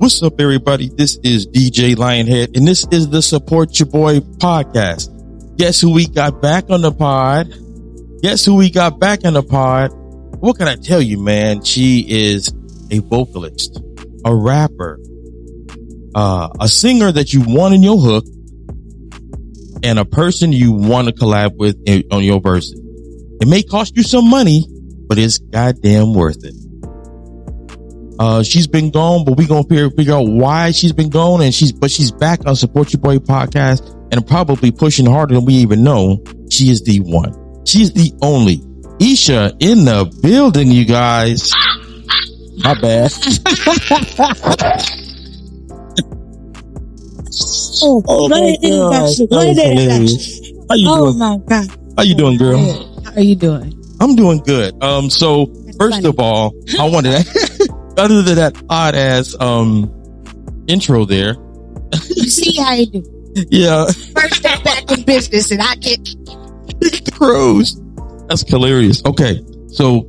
What's up, everybody? This is DJ Lionhead, and this is the Support Your Boy podcast. Guess who we got back on the pod? What can I tell you, man? She is a vocalist, a rapper, a singer that you want in your hook, and a person you want to collab with on your verses. It may cost you some money, but it's goddamn worth it. She's been gone, but we're going to figure out why she's been gone, and she's back on Support Your Boy podcast and probably pushing harder than we even know. She is the one. She's the only. Esha in the building, you guys. My bad. Oh my God. How you doing? My God. How you doing, girl? How are you doing? I'm doing good. So first of all, I wanted to, other than that odd ass intro there. You see how you do. Yeah. First day back in business and I get the crows. That's hilarious. Okay. So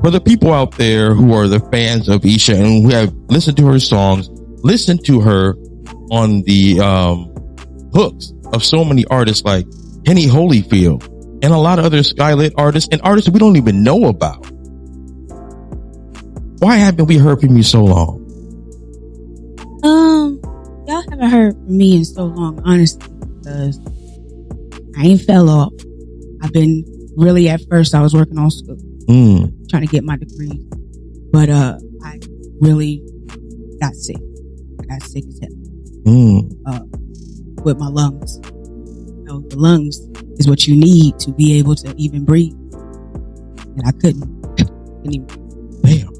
for the people out there who are the fans of Esha and who have listened to her songs, listen to her on the hooks of so many artists like Henny Holyfield and a lot of other Skylit artists and artists we don't even know about. Why haven't we heard from you so long? Y'all haven't heard from me in so long, honestly, because I ain't fell off. I've been really, at first I was working on school, trying to get my degree, but I really got sick. I got sick as hell with my lungs. You know, the lungs is what you need to be able to even breathe, and I couldn't even. Damn.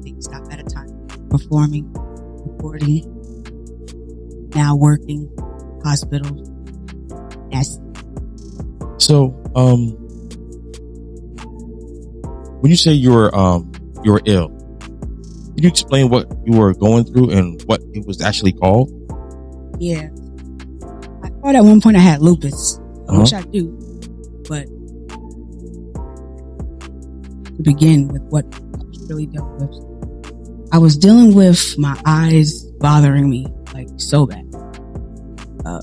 Things got better time. Performing, recording, now working, hospital. Yes. So, when you say you were ill, can you explain what you were going through and what it was actually called? Yeah. I thought at one point I had lupus, which I do, but to begin with what I was really dealing with, I was dealing with my eyes bothering me like so bad. I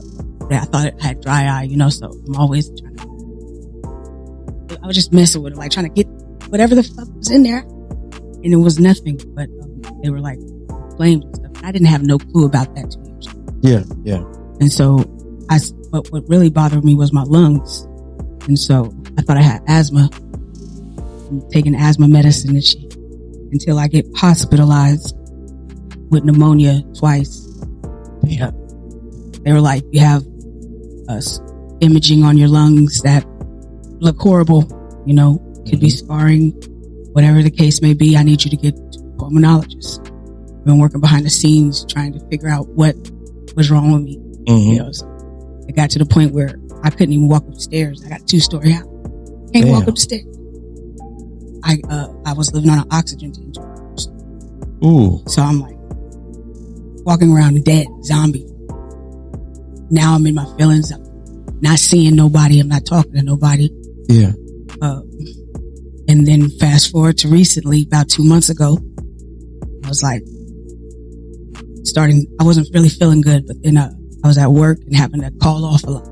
thought I had dry eye, you know, so I'm always trying to, I was just messing with it, like trying to get whatever the fuck was in there. And it was nothing, but they were like flames and stuff. I didn't have no clue about that 2 years ago. Yeah. And so but what really bothered me was my lungs. And so I thought I had asthma. I'm taking asthma medicine and shit until I get hospitalized with pneumonia twice. Yeah. They were like, you have imaging on your lungs that look horrible, you know, could be scarring, whatever the case may be. I need you to get to a pulmonologist. I've been working behind the scenes trying to figure out what was wrong with me. You know, so it got to the point where I couldn't even walk upstairs. I got a 2-story house. Can't walk upstairs. I was living on an oxygen tank. Ooh. So I'm like walking around dead, zombie. Now I'm in my feelings. I'm not seeing nobody. I'm not talking to nobody. Yeah. And then fast forward to recently, about 2 months ago, I was like I wasn't really feeling good, but then I was at work and having to call off a lot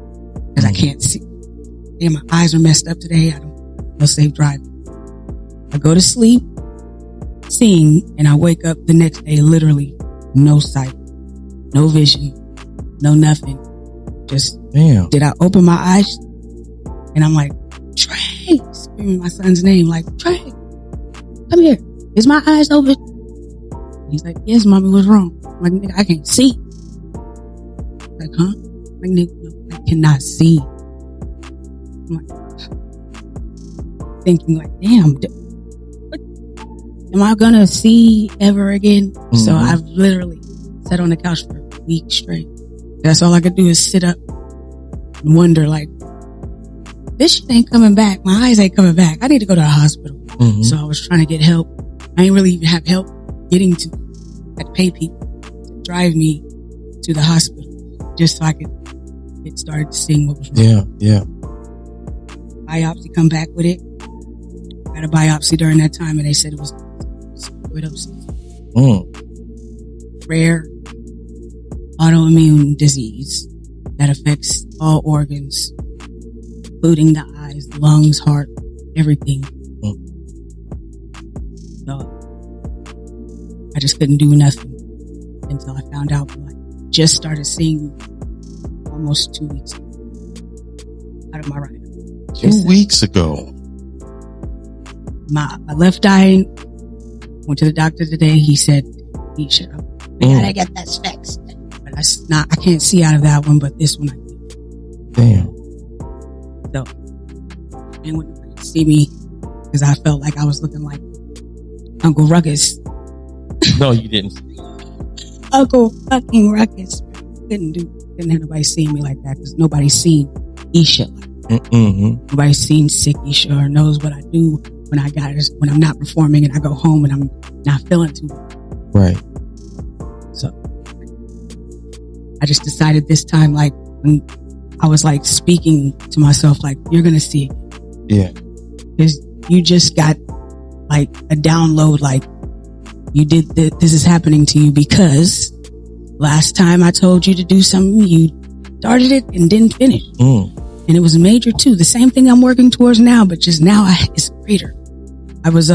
because I can't see. And my eyes are messed up today. I don't know safe driving. I go to sleep, seeing, and I wake up the next day, literally no sight, no vision, no nothing. Just, damn. Did I open my eyes? And I'm like, Trey, screaming my son's name, like, Trey, come here. Is my eyes open? He's like, yes, mommy, what's wrong? I'm like, nigga, I can't see. I'm like, huh? I'm like, nigga, no, I cannot see. I'm like, thinking like, damn, am I gonna see ever again? So I've literally sat on the couch for a week straight. That's all I could do is sit up and wonder, like, this shit ain't coming back. My eyes ain't coming back. I need to go to the hospital. So I was trying to get help. I ain't really even have help getting to. I had to pay people to drive me to the hospital just so I could get started seeing what was wrong. Yeah. Biopsy come back with it. I had a biopsy during that time and they said it was sarcoidosis. Rare autoimmune disease that affects all organs, including the eyes, lungs, heart, everything. So I just couldn't do nothing until I found out. I just started seeing almost 2 weeks ago out of my right eye. 2 weeks ago. My left eye, went to the doctor today. He said, Esha, we gotta get that fixed. But I can't see out of that one, but this one I can. Damn. So, and when nobody could see me, because I felt like I was looking like Uncle Ruckus. No, you didn't. Uncle fucking Ruckus. Couldn't have nobody seeing me like that, because nobody's seen Esha like that. Nobody's seen sick Esha or knows what I do when I'm not performing and I go home and I'm not feeling too well. Right. So I just decided this time, like when I was like speaking to myself, like, you're going to see it. Yeah. Because you just got like a download, like you did this is happening to you because last time I told you to do something, you started it and didn't finish. And it was major too. The same thing I'm working towards now, but just now it's greater. I was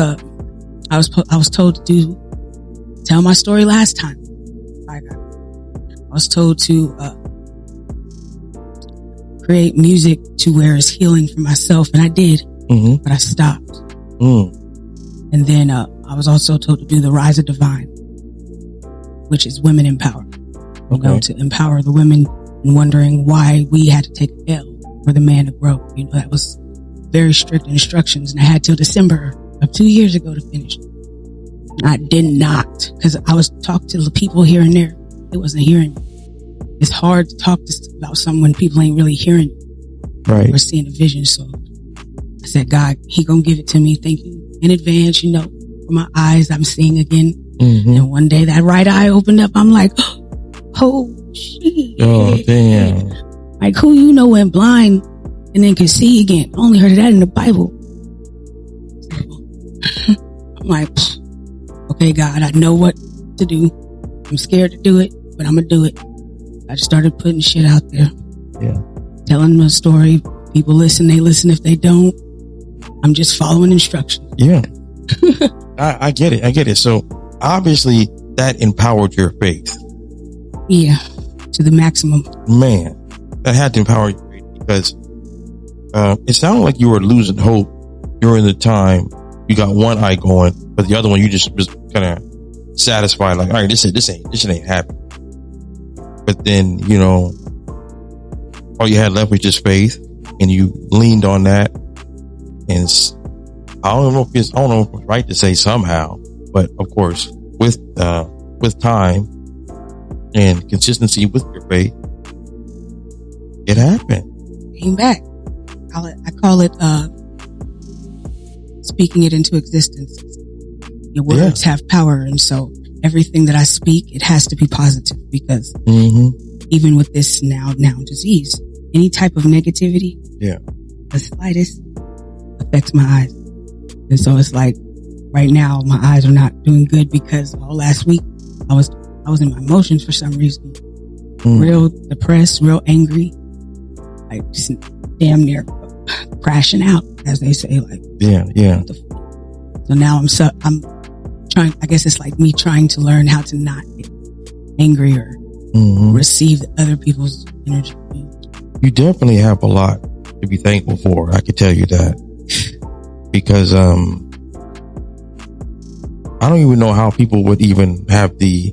told to tell my story last time. I was told to create music to where it's healing for myself, and I did, but I stopped. And then I was also told to do the Rise of Divine, which is women empowerment. You know, to empower the women, and wondering why we had to take an L for the man to grow. You know, that was very strict instructions, and I had till December of 2 years ago to finish. I did not, because I was talking to the people here and there. It wasn't hearing me. It's hard to talk about something when people ain't really hearing you. Right. Or seeing the vision. So I said, God, He gonna give it to me. Thank you in advance. You know, for my eyes, I'm seeing again. And one day that right eye opened up. I'm like, oh shit. Oh damn. Like, who you know went blind and then could see again? I only heard of that in the Bible. So, I'm like, okay, God, I know what to do. I'm scared to do it, but I'm gonna do it. I just started putting shit out there. Yeah. Telling them a story. People listen, they listen. If they don't, I'm just following instructions. Yeah. I get it. So obviously that empowered your faith. Yeah. To the maximum. Man, that had to empower your faith, because it sounded like you were losing hope during the time you got one eye going, but the other one you just was kind of satisfied, like, all right, this ain't happening. But then, you know, all you had left was just faith, and you leaned on that. And I don't know if it's right to say somehow, but of course, with time and consistency with your faith, it happened. Came back. I call it speaking it into existence. Your words have power, and so everything that I speak, it has to be positive, because even with this now disease, any type of negativity, the slightest, affects my eyes. And so it's like right now my eyes are not doing good, because all last week I was in my emotions for some reason. Real depressed, real angry, like just damn near crashing out, as they say. Like, yeah. So now I'm trying. I guess it's like me trying to learn how to not get angry or receive other people's energy. You definitely have a lot to be thankful for. I can tell you that, because I don't even know how people would even have the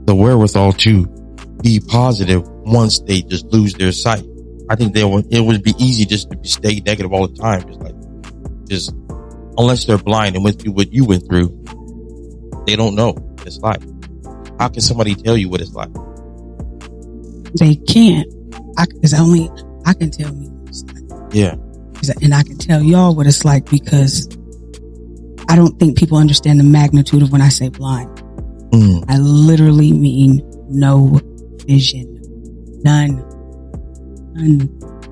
wherewithal to be positive once they just lose their sight. I think it would be easy just to stay negative all the time, just unless they're blind and went through what you went through, they don't know what it's like. How can somebody tell you what it's like? They can't. It's only I can tell me what it's like. Yeah. And I can tell y'all what it's like, because I don't think people understand the magnitude of when I say blind. I literally mean no vision. None.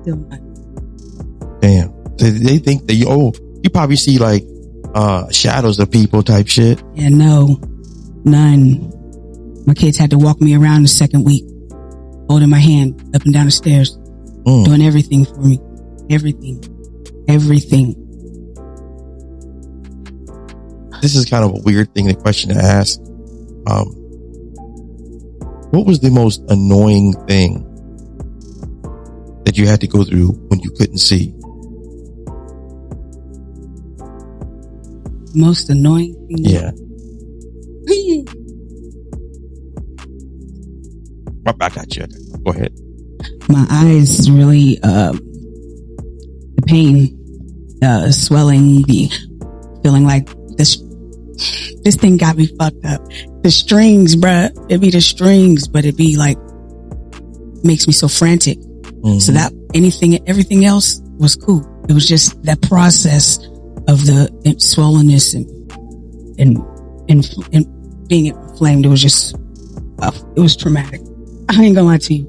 Still none. Damn. They think that you probably see like shadows of people type shit? Yeah, no, none. My kids had to walk me around the second week, holding my hand up and down the stairs, doing everything for me. Everything. This is kind of a weird question to ask. What was the most annoying thing that you had to go through when you couldn't see? Most annoying thing? Yeah. I got you. Go ahead. My eyes really, the pain, swelling, the feeling like this thing got me fucked up. The strings, bruh. It'd be the strings, but it'd be like, makes me so frantic. So that everything else was cool. It was just that process of the swollenness and being inflamed. It was just, it was traumatic. I ain't gonna lie to you.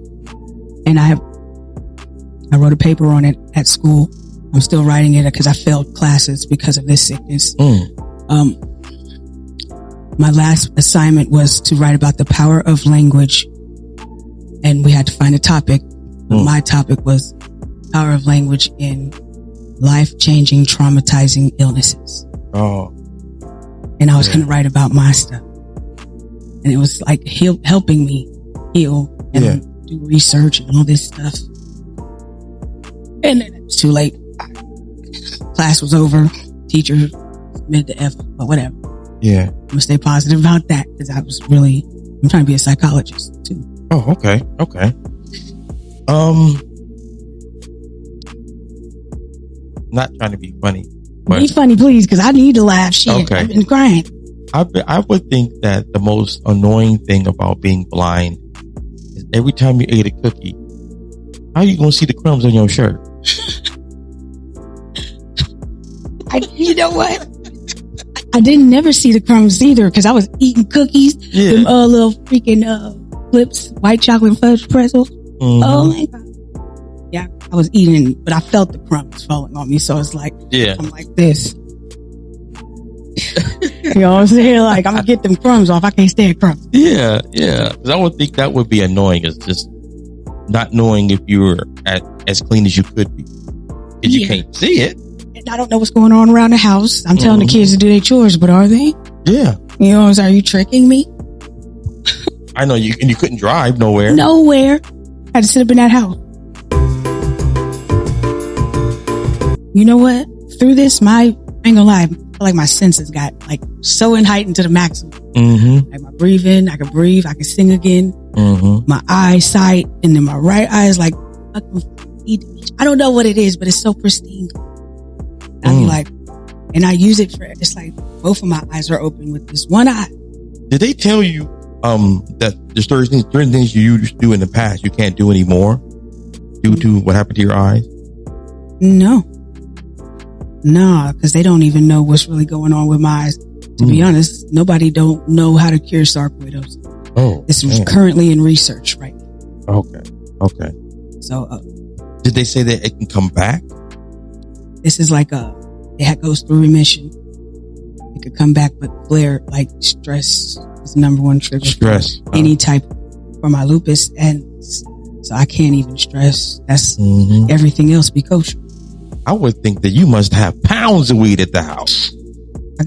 And I wrote a paper on it at school. I'm still writing it because I failed classes because of this sickness. My last assignment was to write about the power of language, and we had to find a topic. My topic was power of language in life-changing, traumatizing illnesses. And I was going to write about my stuff, and it was like helping me heal and do research and all this stuff. And then it was too late. Class was over. Teacher submitted the F, but whatever. Yeah. I'm gonna stay positive about that because I'm trying to be a psychologist too. Oh, okay. Not trying to be funny. But be funny, please, because I need to laugh. Shit, okay. I've been crying. I would think that the most annoying thing about being blind is every time you ate a cookie, how are you gonna see the crumbs on your shirt? You know what? I didn't never see the crumbs either because I was eating cookies, them little freaking flips, white chocolate fudge pretzels. Oh my god! Yeah, I was eating, but I felt the crumbs falling on me, so it's like, I'm like this. You know what I'm saying? Like, I'm gonna get them crumbs off. I can't stand crumbs. Yeah. Because I would think that would be annoying, is just not knowing if you were as clean as you could be because you can't see it. I don't know what's going on around the house. I'm telling the kids to do their chores, but are they? Yeah. You know, are you tricking me? I know you, and you couldn't drive nowhere. Nowhere. I had to sit up in that house. You know what? Through this, I ain't gonna lie, I feel like my senses got like so heightened to the maximum. Like my breathing, I could breathe, I could sing again. My eyesight, and then my right eye is like, I don't know what it is, but it's so pristine. I be like, and I use it for, it's like both of my eyes are open with this one eye. Did they tell you that there's certain things you used to do in the past you can't do anymore due to what happened to your eyes? No, because they don't even know what's really going on with my eyes. To be honest, nobody don't know how to cure sarcoidosis. Oh, this is currently in research right now. Okay. So, did they say that it can come back? This is like it goes through remission. It could come back, but flare, like stress is the number one trigger. Stress. Any type for my lupus, and so I can't even stress. That's everything else be kosher. I would think that you must have pounds of weed at the house. I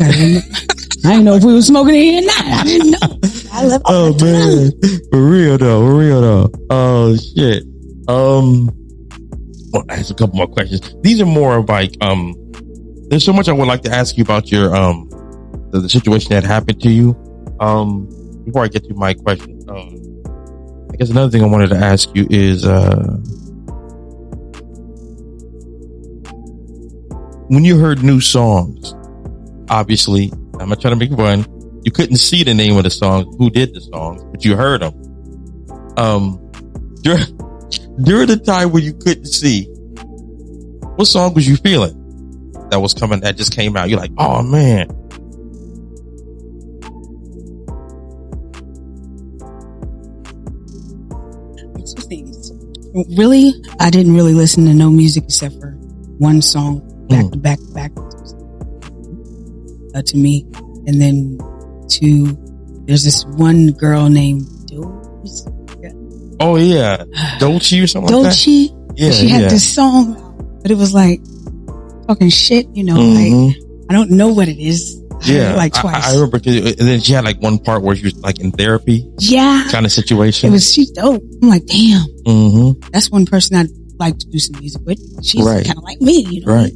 didn't know if we were smoking it here or not. I didn't know. I left. Oh man, for real though. Oh shit. Well, I have a couple more questions. These are more of like, there's so much I would like to ask you about your, the situation that happened to you. Before I get to my question, I guess another thing I wanted to ask you is, when you heard new songs, obviously, I'm not trying to make fun, you couldn't see the name of the song, who did the songs, but you heard them. During the time where you couldn't see, what song was you feeling that just came out? You're like, oh man. Two things. Really, I didn't really listen to no music except for one song back to back. to me. And then there's this one girl named Dolce or something Dolce. like that? Yeah. She had this song, but it was like talking shit, like I don't know what it is. Yeah. Like twice. I remember, and then she had like one part where she was like in therapy. Yeah. Kind of situation. She's dope. I'm like, damn. That's one person I'd like to do some music with. She's kind of like me, Right.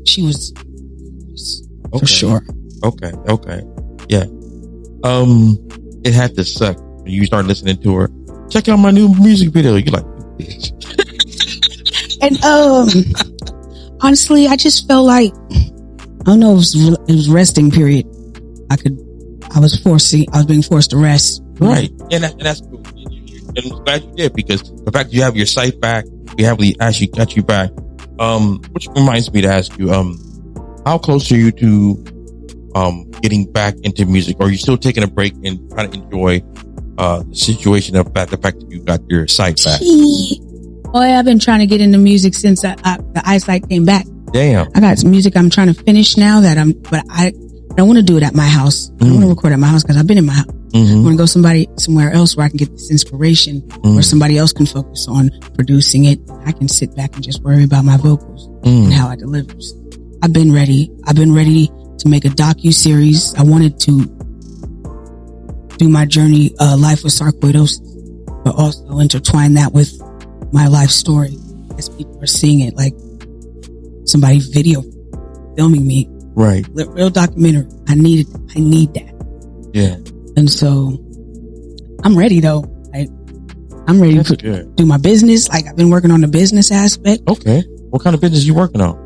She was for sure. Okay. Yeah. It had to suck when you start listening to her. Check out my new music video. You're like, bitch. And honestly, I just felt like, I don't know, it was resting period. I was being forced to rest. Right. And that's cool. And I'm glad you did, because the fact that you have your sight back, we have actually got you back. Which reminds me to ask you, how close are you to getting back into music? Or are you still taking a break and trying to enjoy the situation of the fact that you got your sight back? I've been trying to get into music since the eyesight came back. Damn. I got some music I'm trying to finish now but I don't want to do it at my house. I don't want to record at my house because I've been in my house. I want to go somewhere else where I can get this inspiration, where somebody else can focus on producing it. I can sit back and just worry about my vocals and how I deliver. I've been ready to make a docu-series. I wanted to do my journey, life with sarcoidosis, but also intertwine that with my life story as people are seeing it, like somebody filming me. Right. Real documentary. I need that. Yeah. And so I'm ready though. Like I'm ready to do my business. Like I've been working on the business aspect. Okay. What kind of business you working on?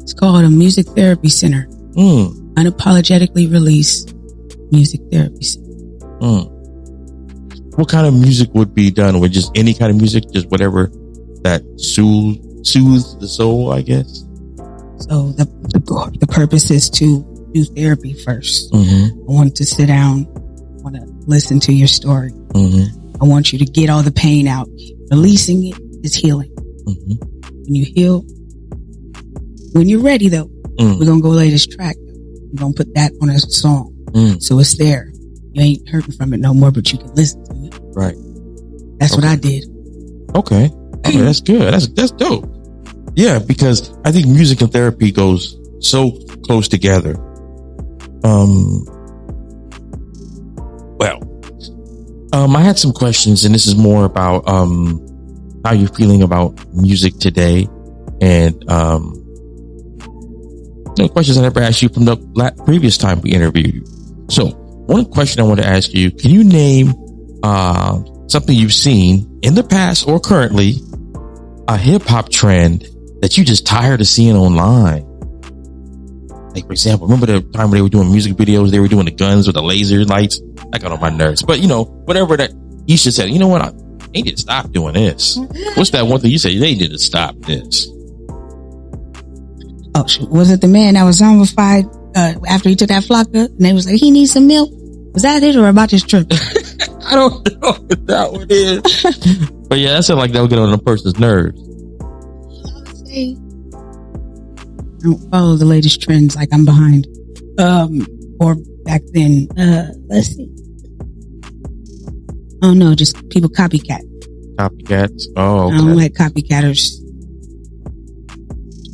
It's called a music therapy center. Unapologetically release music therapy center. What kind of music would be done with just any kind of music? Just whatever that soothes the soul, I guess. So the purpose is to do therapy first. I want to sit down. I want to listen to your story. I want you to get all the pain out. Releasing it is healing. When you heal, when you're ready though, we're going to go lay this track. We're going to put that on a song. So it's there. You ain't hurting from it no more, but you can listen to it. Right. That's what I did. Okay. That's good. That's dope. Yeah, because I think music and therapy goes so close together. I had some questions, and this is more about how you're feeling about music today, and questions I never asked you from the previous time we interviewed you. So, one question I want to ask you: can you name something you've seen in the past or currently, a hip hop trend that you just tired of seeing online? Like, for example, remember the time when they were doing music videos, they were doing the guns with the laser lights? That got on my nerves. But, whatever that Esha said, you know what? They need to stop doing this. What's that one thing you say? They need to stop this. Oh, shoot. Was it the man that was zombified after he took that flocka? And they was like, he needs some milk? Was that it or about this trip? I don't know what that one is. But yeah, that sounded like that would get on a person's nerves. I would say, I don't follow the latest trends, like I'm behind. Or back then, let's see. Oh no, just people copycat. Copycats? Oh, okay. I don't like copycatters.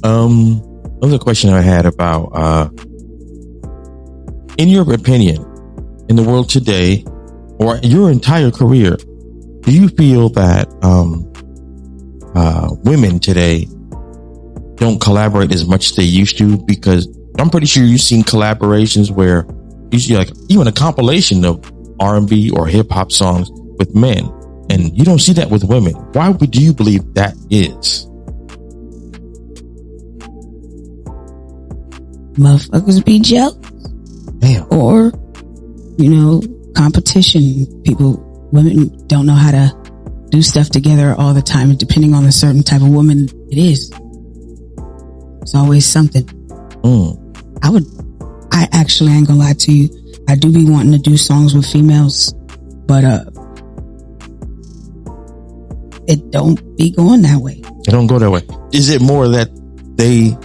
Another question I had about, in your opinion, in the world today, or your entire career, do you feel that women today don't collaborate as much as they used to? Because I'm pretty sure you've seen collaborations where you see like even a compilation of R&B or hip hop songs with men, and you don't see that with women. Why do you believe that is? Motherfuckers be jealous. Damn. Or, competition. Women don't know how to do stuff together all the time. Depending on the certain type of woman it is. It's always something. I actually ain't gonna lie to you. I do be wanting to do songs with females, but it don't be going that way. It don't go that way. Is it more that they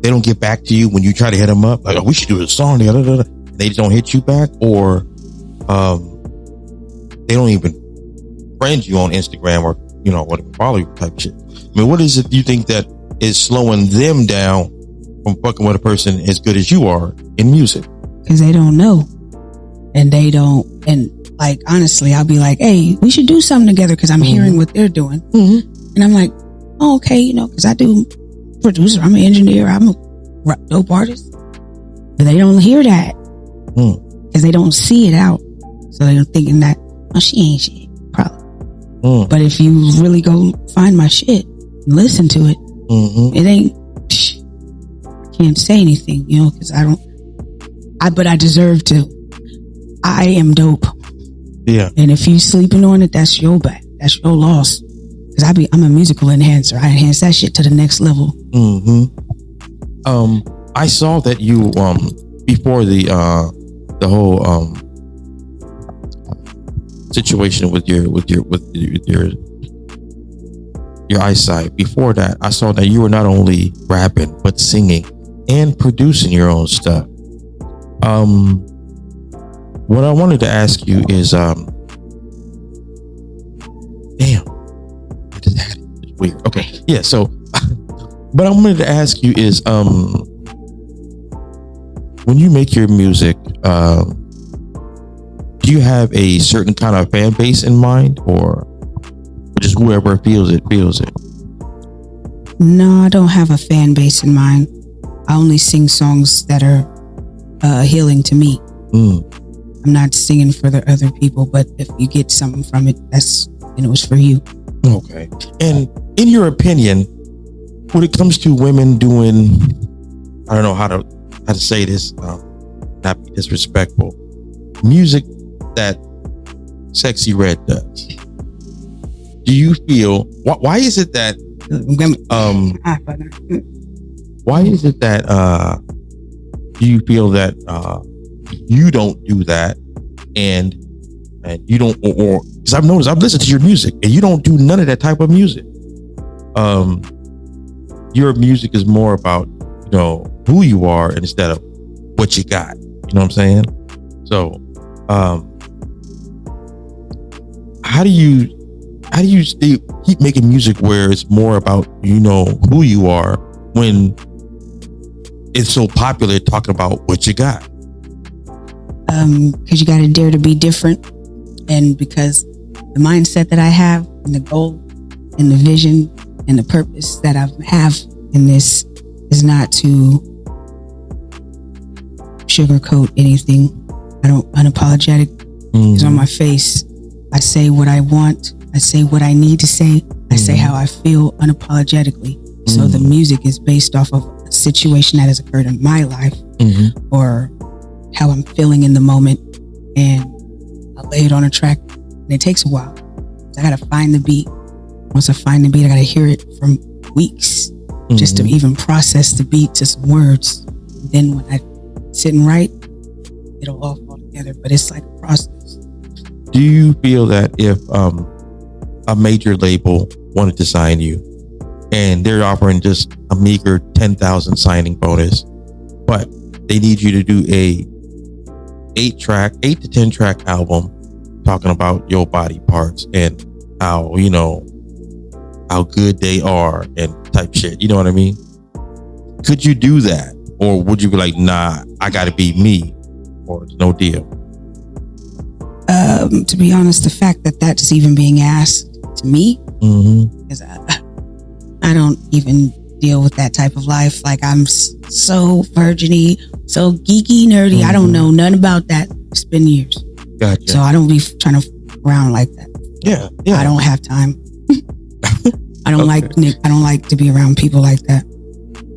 they don't get back to you when you try to hit them up? Like, oh, we should do a song together. They just don't hit you back, or they don't even friend you on Instagram or, you know, whatever, follow you type shit. I mean, what is it you think that is slowing them down from fucking with a person as good as you are in music? Because they don't know. And they don't, and like, honestly, I'll be like, hey, we should do something together, because I'm hearing what they're doing. And I'm like, oh, okay, you know, because I do producer, I'm an engineer, I'm a dope artist. But they don't hear that. Because they don't see it out. So they're thinking that, oh, she ain't shit, probably. But if you really go find my shit and listen to it, it ain't, I can't say anything, you know, because but I deserve to. I am dope. Yeah. And if you sleeping on it, that's your bad. That's your loss. Because I'm a musical enhancer. I enhance that shit to the next level. I saw that you, before the whole, situation with your eyesight, before that, I saw that you were not only rapping but singing and producing your own stuff. What I wanted to ask you is, damn, I just had it. It's weird. Okay, yeah. So, but I wanted to ask you is, when you make your music, do you have a certain kind of fan base in mind, or just whoever feels it? No, I don't have a fan base in mind. I only sing songs that are healing to me. I'm not singing for the other people, but if you get something from it, that's, you know, it's for you. Okay. And in your opinion, when it comes to women doing, I don't know how to say this, not be disrespectful, music that Sexy Red does, do you feel, why is it that do you feel that you don't do that, and you don't, or because I've noticed, I've listened to your music and you don't do none of that type of music. Your music is more about, you know, who you are instead of what you got. You know what I'm saying? So, how do you keep making music where it's more about, you know, who you are, when it's so popular talking about what you got? Because you got to dare to be different, and because the mindset that I have, and the goal, and the vision, and the purpose that I have in this is not to sugarcoat anything. I don't, unapologetic is on my face. I say what I want. I say what I need to say. I say how I feel unapologetically. So the music is based off of a situation that has occurred in my life, or how I'm feeling in the moment, and I lay it on a track, and it takes a while. I gotta find the beat. Once I find the beat, I gotta hear it from weeks just to even process the beat to some words. And then when I sit and write, it'll all fall together. But it's like a process. Do you feel that if a major label wanted to sign you, and they're offering just a meager 10,000 signing bonus, but they need you to do a 8 to 10 track album talking about your body parts and how, you know, how good they are and type shit, you know what I mean? Could you do that? Or would you be like, nah, I gotta be me, or it's no deal? To be honest, the fact that that's even being asked to me, because I don't even deal with that type of life. Like, I'm so virgin-y, so geeky, nerdy. I don't know nothing about that. It's been years. Gotcha. So I don't be trying to around like that. Yeah. I don't have time. I don't like to be around people like that.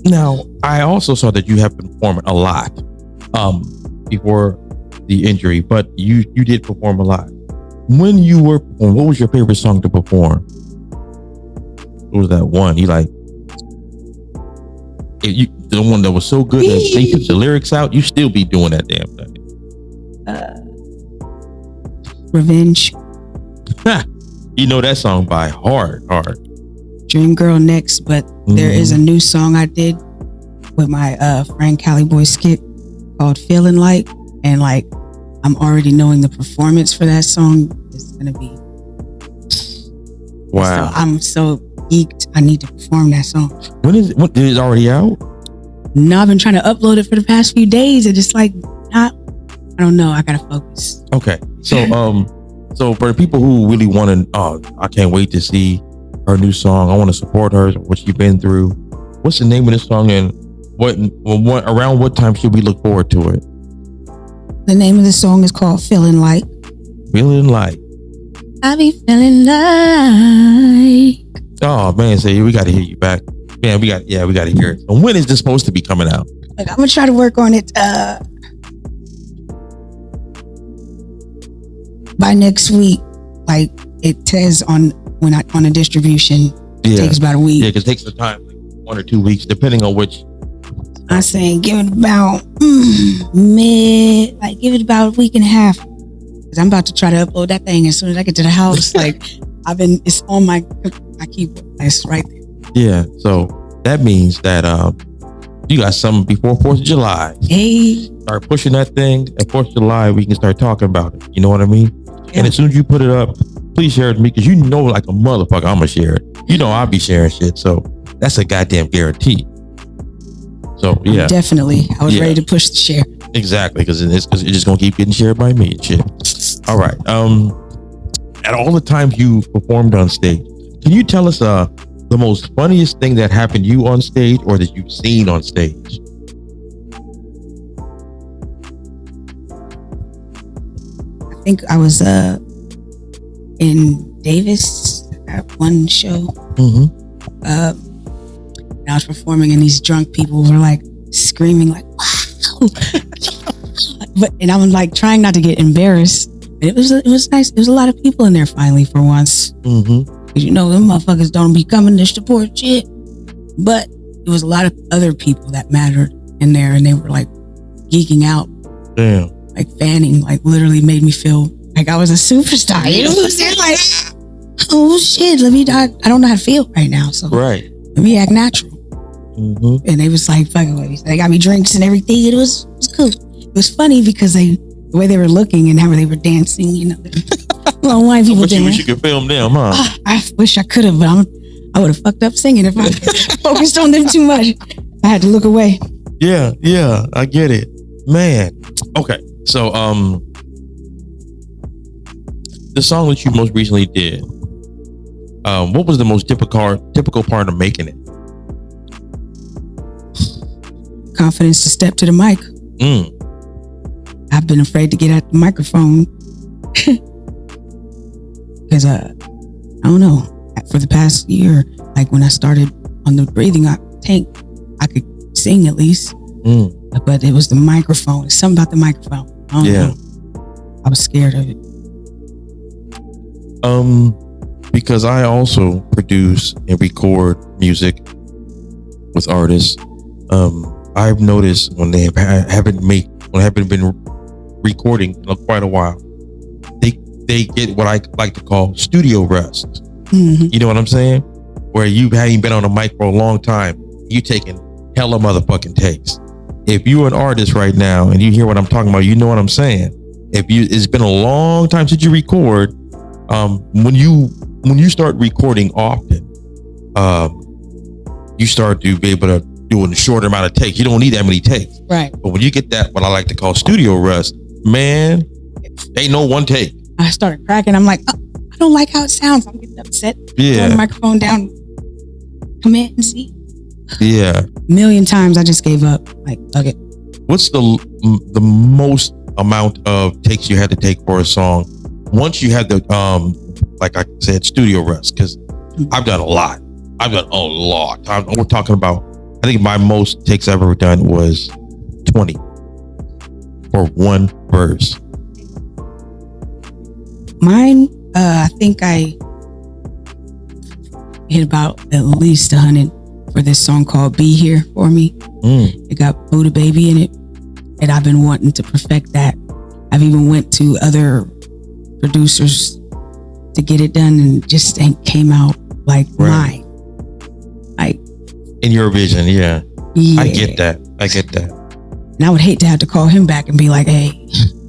Now, I also saw that you have been performing a lot before the injury, but you did perform a lot. When you were performing, what was your favorite song to perform? What was that one? You like the one that was so good that they took the lyrics out? You still be doing that damn thing. Revenge. You know that song by heart. Dream Girl next, but there is a new song I did with my friend Cali Boy skit called Feeling Like, and like I'm already knowing the performance for that song is gonna be wow. So I'm so geeked. I need to perform that song. When is it? What, is it already out? No, I've been trying to upload it for the past few days. It's just like I don't know. I gotta focus. Okay. So so for the people who really want to, I can't wait to see her new song. I want to support her, what she's been through. What's the name of the song, and what around what time should we look forward to it? The name of the song is called Feeling Like. Feeling Like. I be feeling like. Oh man, say we got to hear you back. Man, we got to hear it. And when is this supposed to be coming out? Like, I'm gonna try to work on it by next week. Like it says on a distribution. It takes about a week. Yeah, because it takes the time, like 1 or 2 weeks, depending on which. I'm saying give it about give it about a week and a half. Cause I'm about to try to upload that thing as soon as I get to the house. Like it's on my keyboard. It's right there. Yeah, so that means that you got something before 4th of July. Hey. Start pushing that thing. At 4th of July, we can start talking about it. You know what I mean? Yeah. And as soon as you put it up, please share it with me, because you know, like a motherfucker, I'm gonna share it. You know, I'll be sharing shit. So that's a goddamn guarantee. So yeah, definitely. I was ready to push the share. Exactly, because it's just gonna keep getting shared by me and shit. All right. At all the times you performed on stage, can you tell us the most funniest thing that happened to you on stage, or that you've seen on stage? I think I was in Davis at one show. And I was performing, and these drunk people were like screaming like, wow. And I'm like trying not to get embarrassed. And it was nice. There was a lot of people in there finally for once. Because you know, them motherfuckers don't be coming to support shit. But there was a lot of other people that mattered in there, and they were like geeking out. Damn. Like fanning, like literally made me feel like I was a superstar. You know what I'm saying? Like, oh shit, I don't know how to feel right now. So right. Let me act natural. And they was like fucking with me. They got me drinks and everything. It was cool. It was funny because the way they were looking and how they were dancing, you know. Well, white people dancing. You wish you could film them, huh? I wish I could have, but I would have fucked up singing if I focused on them too much. I had to look away. Yeah, I get it, man. Okay, so the song that you most recently did, what was the most typical part of making it? Confidence to step to the mic. I've been afraid to get at the microphone because I don't know, for the past year, like when I started on the breathing tank, I could sing at least, but it was the microphone. It's something about the microphone. I don't know. I was scared of it. Because I also produce and record music with artists. I've noticed when they haven't been recording in quite a while, they get what I like to call studio rest. You know what I'm saying? Where you haven't been on a mic for a long time, you taking hella motherfucking takes. If you're an artist right now and you hear what I'm talking about, you know what I'm saying. It's been a long time since you record. When you start recording often, you start to be able to do a shorter amount of takes. You don't need that many takes. Right. But when you get that, what I like to call studio rest, man, ain't no one take. I started cracking. I'm like, I don't like how it sounds. I'm getting upset. Yeah. Turn the microphone down. Command and see. Yeah. A million times I just gave up. Like, fuck it. What's the most amount of takes you had to take for a song once you had the like I said, studio rest? Because I've done a lot. We're talking about, I think my most takes I've ever done was 20 for one verse. Mine, I think I hit about at least 100 for this song called Be Here for Me. It got Buddha Baby in it, and I've been wanting to perfect that. I've even went to other producers to get it done, and just came out like mine. Like in your vision, yeah. Yeah. I get that. And I would hate to have to call him back and be like, hey,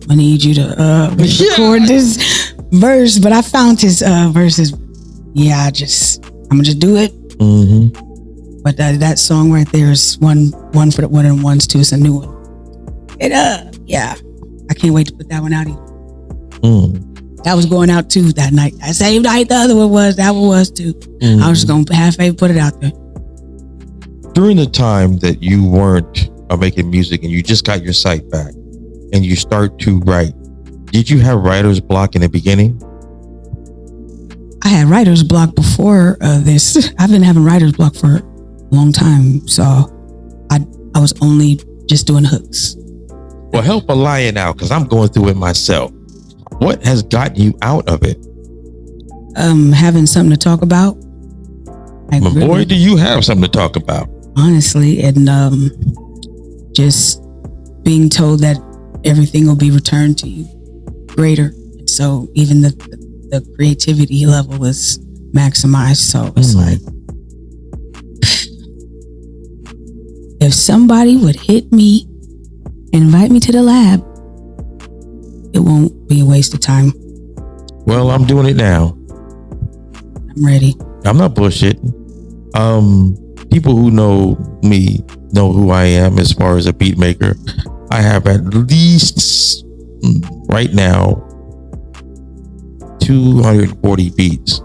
I need you to record this verse. But I found his verses. Yeah, I'm gonna just do it. Mm-hmm. But that song right there is one for the one and ones too. It's a new one. Yeah, I can't wait to put that one out either. That was going out too that night. That same night the other one was. That one was too. I was just gonna halfway put it out there. During the time that you weren't making music and you just got your sight back and you start to write, did you have writer's block in the beginning? I had writer's block before this. I've been having writer's block for a long time. So I was only just doing hooks. Well, help a lion out because I'm going through it myself. What has gotten you out of it? Having something to talk about. Boy, do you have something to talk about. Honestly, and just being told that everything will be returned to you greater. And so even the creativity level is maximized. So it's like, if somebody would hit me and invite me to the lab, it won't be a waste of time. Well, I'm doing it now. I'm ready. I'm not bullshitting. People who know me know who I am as far as a beat maker. I have at least right now 240 beats.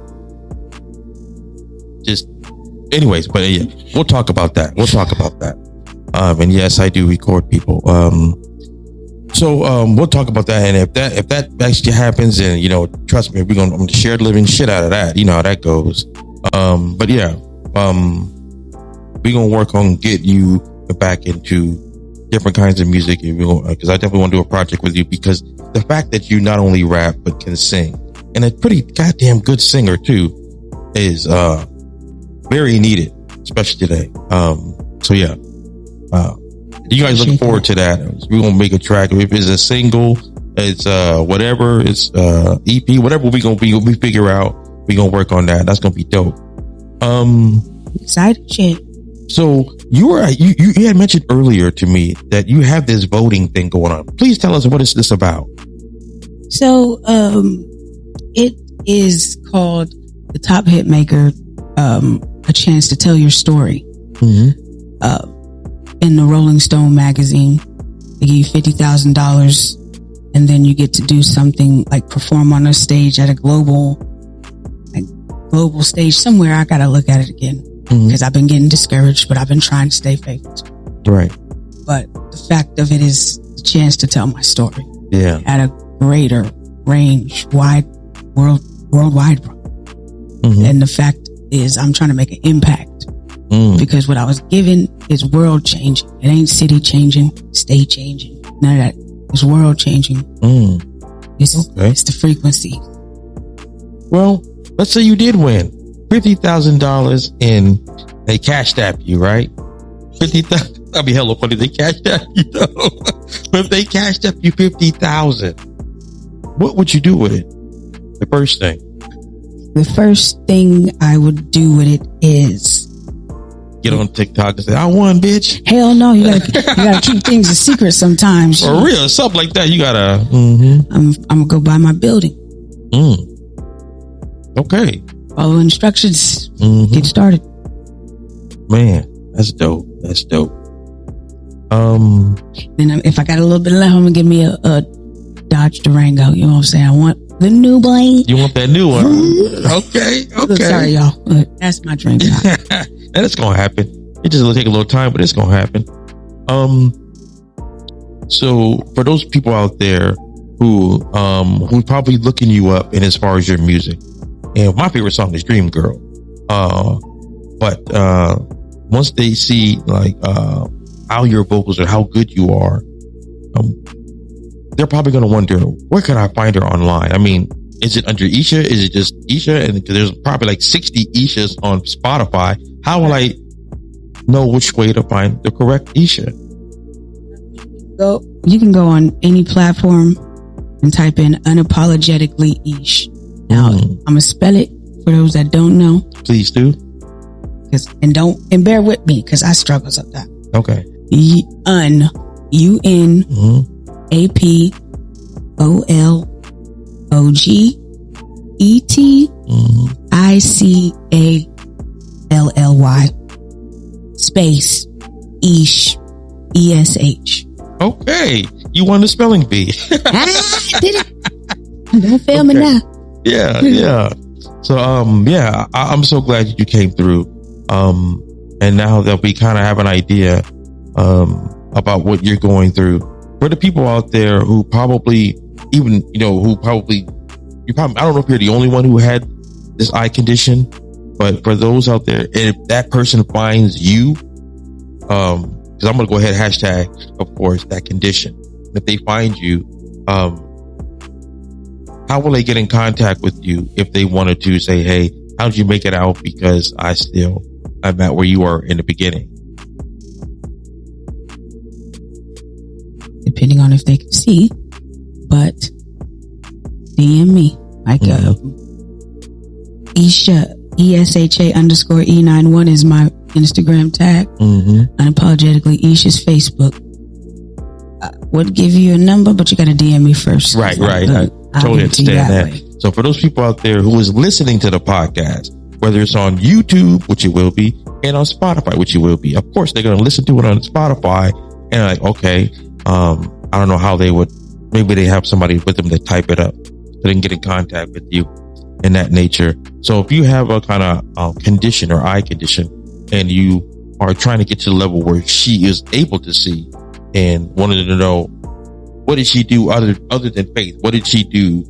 Just anyways, but yeah, we'll talk about that. And yes, I do record people. So we'll talk about that. And if that actually happens, and trust me, I'm gonna share the living shit out of that. You know how that goes. But yeah, we're gonna work on getting you back into different kinds of music, because I definitely want to do a project with you, because the fact that you not only rap but can sing, and a pretty goddamn good singer too, is very needed, especially today. So yeah, you guys look forward to that. We're gonna make a track. If it's a single, it's whatever, it's EP, whatever we figure out, we're gonna work on that. That's gonna be dope. Excited shit. So you had mentioned earlier to me that you have this voting thing going on. Please tell us, what is this about? So it is called the Top Hit Maker, a chance to tell your story. In the Rolling Stone magazine, they give you $50,000, and then you get to do something like perform on a stage at a global stage somewhere. I gotta look at it again, because I've been getting discouraged, but I've been trying to stay faithful. Right. But the fact of it is the chance to tell my story. Yeah. At a greater range, worldwide. And the fact is, I'm trying to make an impact. Because what I was given is world changing. It ain't city changing, state changing. None of that. It's world changing. It's the frequency. Well, let's say you did win $50,000 and they cashed app you, right? 50,000. That'd be hella funny. They cashed app you, though. But if they cashed app you 50,000, what would you do with it? The first thing. The first thing I would do with it is get on TikTok and say, I won, bitch. Hell no, you gotta keep things a secret sometimes. For real, something like that. You gotta. I'm gonna go buy my building. Okay. Follow instructions. Get started. Man, that's dope. Then if I got a little bit left, I'm gonna give me a Dodge Durango. You know what I'm saying? I want the new blade. You want that new one? Okay. Sorry, y'all. That's my dream. And it's gonna happen. It just will take a little time, but it's gonna happen. So for those people out there who probably looking you up in as far as your music, and my favorite song is Dream Girl. But once they see like how your vocals or how good you are, they're probably gonna wonder, where can I find her online? I mean, is it under Esha? Is it just Esha? And there's probably like 60 Eshas on Spotify. How will I know which way to find the correct Esha? You can go on any platform and type in unapologetically Ish. Now, I'm gonna spell it for those that don't know. Please do. And bear with me, because I struggle sometimes. Okay. UNAPOLOGETICALLY space Esh, ESH. Okay. You won the spelling bee. I did it. Don't fail me now. Yeah. So, I'm so glad you came through. And now that we kind of have an idea, about what you're going through, for the people out there who probably I don't know if you're the only one who had this eye condition, but for those out there, if that person finds you, because I'm going to go ahead, hashtag, of course, that condition. If they find you, how will they get in contact with you if they wanted to say, hey, how did you make it out? Because I'm at where you were in the beginning. Depending on if they can see, but DM me like Esha, ESHA_E91 is my Instagram tag. Unapologetically Esha's Facebook. Would give you a number, but you got to DM me first. Right. I totally understand that. So for those people out there who is listening to the podcast, whether it's on YouTube, which it will be, and on Spotify, which it will be, of course they're going to listen to it on Spotify and like, okay, I don't know how they would, maybe they have somebody with them to type it up so they can get in contact with you in that nature. So if you have a kind of condition or eye condition and you are trying to get to the level where she is able to see and wanted to know, what did she do other than faith? What did she do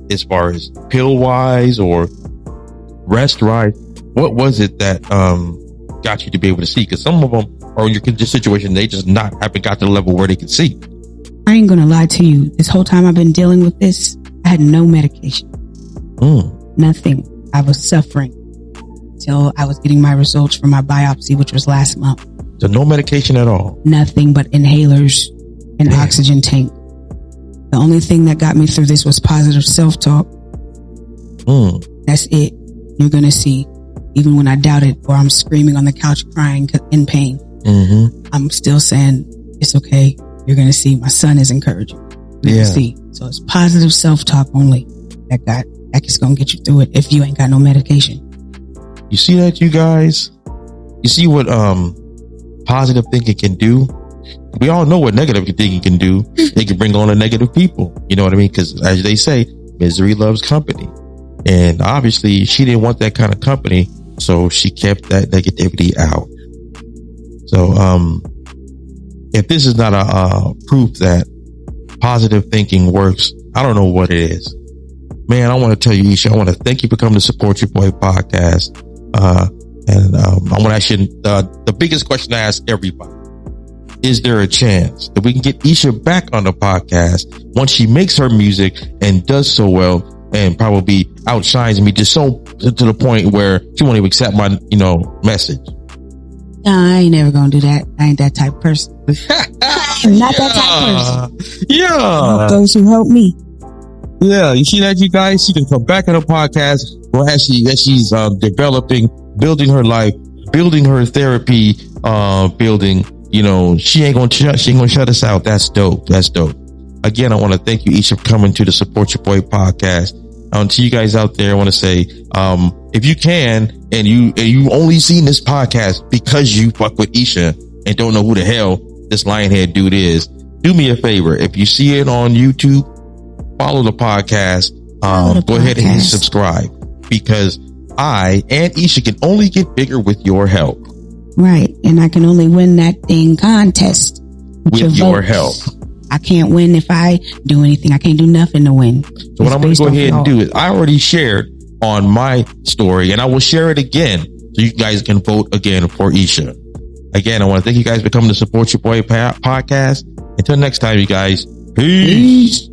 as far as pill wise or rest wise? What was it that got you to be able to see? Because some of them are in your situation, they just haven't got to the level where they can see. I ain't gonna lie to you. This whole time I've been dealing with this, I had no medication. Nothing. I was suffering till I was getting my results from my biopsy, which was last month. So no medication at all? Nothing but inhalers and oxygen tank. The only thing that got me through this was positive self-talk. That's it. You're gonna see. Even when I doubted or I'm screaming on the couch crying in pain, I'm still saying it's okay. You're going to see. My son is encouraging. You're going to see. So it's positive self-talk only that is going to get you through it if you ain't got no medication. You see that, you guys? You see what positive thinking can do? We all know what negative thinking can do. They can bring on the negative people. You know what I mean? Because as they say, misery loves company. And obviously she didn't want that kind of company. So she kept that negativity out. So, if this is not a proof that positive thinking works, I don't know what it is. Man, I want to tell you, Esha, I want to thank you for coming to Support Your Boy podcast. And I want to ask you the biggest question I ask everybody. Is there a chance that we can get Esha back on the podcast once she makes her music and does so well and probably outshines me just so to the point where she won't even accept my, message? I ain't never gonna do that. I ain't that type of person. I'm not that type of person. Yeah. Those who help me. Yeah, you see that, you guys? She can come back on the podcast as she's developing, building her life, building her therapy, building. She ain't gonna shut us out. That's dope. Again, I want to thank you, Esha, for coming to the Support Your Boy podcast. To you guys out there, I want to say, if you can, and you only seen this podcast because you fuck with Esha and don't know who the hell this lionhead dude is, do me a favor. If you see it on YouTube, follow the podcast. Go ahead and hit subscribe, because I and Esha can only get bigger with your help. Right. And I can only win that dang contest with your help. I can't win if I do anything. I can't do nothing to win. So what I'm going to go ahead and do is, I already shared on my story and I will share it again so you guys can vote again for Esha. Again, I want to thank you guys for coming to Support Your Boy podcast. Until next time, you guys. Peace.